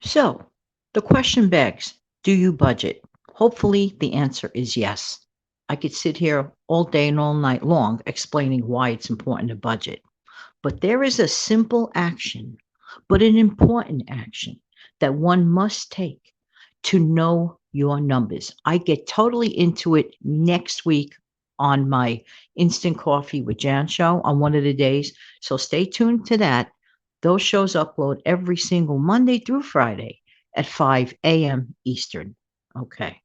So the question begs, do you budget? Hopefully, the answer is yes. I could sit here all day and all night long explaining why it's important to budget. But there is a simple action, but an important action that one must take to know your numbers. I get totally into it next week on my Instant Coffee with Jan show on one of the days. So stay tuned to that. Those shows upload every single Monday through Friday at 5 a.m. Eastern. Okay.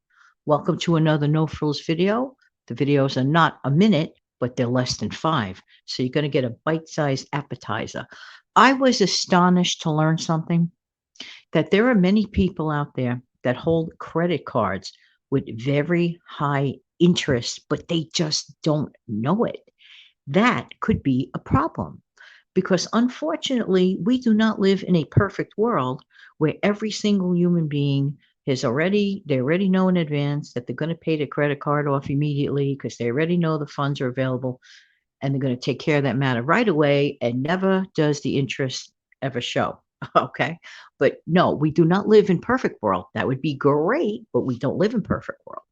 Welcome to another No Frills video. The videos are not a minute, but they're less than five. So you're going to get a bite sized appetizer. I was astonished to learn something that there are many people out there that hold credit cards with very high interest, but they just don't know it. That could be a problem because unfortunately, we do not live in a perfect world where every single human being they already know in advance that they're going to pay the credit card off immediately because they already know the funds are available and they're going to take care of that matter right away, and never does the interest ever show. Okay. But no, we do not live in perfect world. That would be great, but we don't live in perfect world.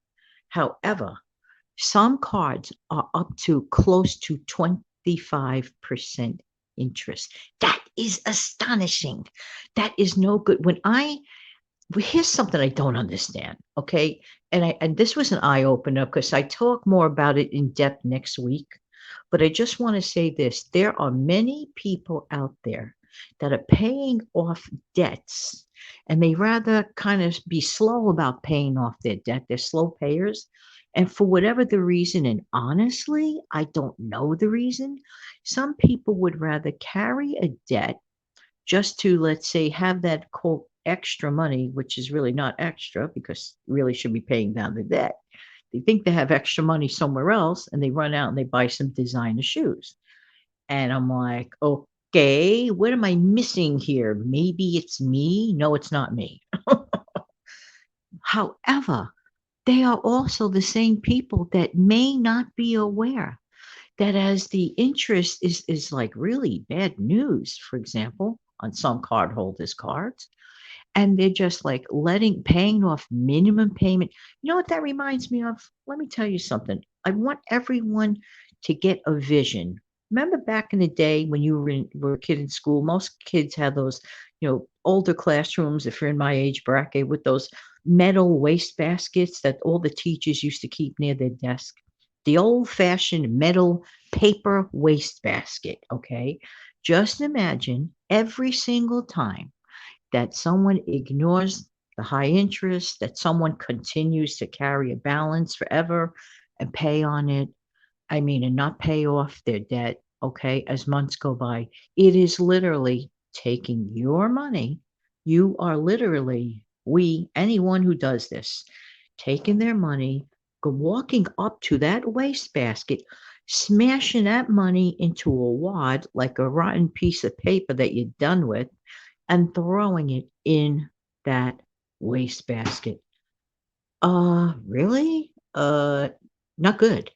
However, some cards are up to close to 25% interest. That is astonishing. That is no good. Here's something I don't understand. Okay. And this was an eye opener because I talk more about it in depth next week. But I just want to say this, there are many people out there that are paying off debts and they rather kind of be slow about paying off their debt. They're slow payers. And for whatever the reason, and honestly, I don't know the reason, some people would rather carry a debt just to, let's say, have that quote extra money, which is really not extra because really should be paying down the debt. They think they have extra money somewhere else and they run out and they buy some designer shoes. And I'm like, okay, what am I missing here? Maybe it's me. No, it's not me. However, they are also the same people that may not be aware that as the interest is like really bad news, for example, on some cardholders' cards, and they're just like paying off minimum payment. You know what that reminds me of? Let me tell you something. I want everyone to get a vision. Remember back in the day when you were a kid in school, most kids had those, older classrooms, if you're in my age bracket, with those metal waste baskets that all the teachers used to keep near their desk. The old fashioned metal paper waste basket. Okay. Just imagine every single time that someone ignores the high interest, that someone continues to carry a balance forever and pay on it. I mean, and not pay off their debt, okay, as months go by. It is literally taking your money. You are literally, anyone who does this, taking their money, walking up to that wastebasket, smashing that money into a wad like a rotten piece of paper that you're done with, and throwing it in that wastebasket. Really? Not good.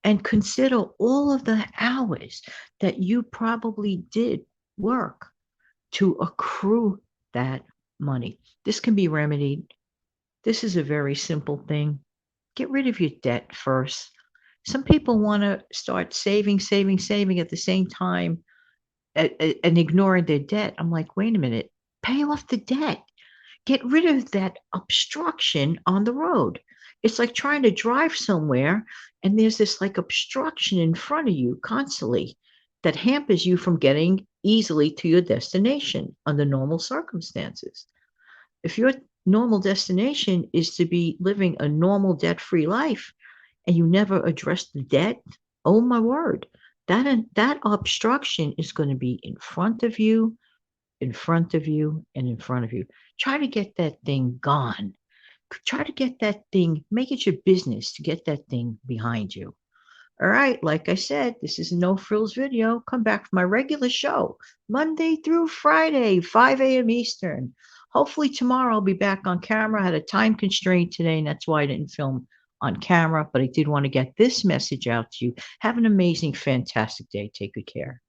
And consider all of the hours that you probably did work to accrue that money. This can be remedied. This is a very simple thing. Get rid of your debt first. Some people want to start saving, saving, saving at the same time and ignoring their debt. I'm like, wait a minute, pay off the debt. Get rid of that obstruction on the road. It's like trying to drive somewhere and there's this like obstruction in front of you constantly that hampers you from getting easily to your destination under normal circumstances. If your normal destination is to be living a normal debt-free life and you never address the debt, oh my word, that obstruction is going to be in front of you, in front of you, and in front of you. Try to get that thing gone. Try to get that thing, make it your business to get that thing behind you. All right, like I said, this is a No Frills video. Come back for my regular show, Monday through Friday, 5 a.m. Eastern. Hopefully tomorrow I'll be back on camera. I had a time constraint today, and that's why I didn't film on camera, but I did want to get this message out to you. Have an amazing, fantastic day. Take good care.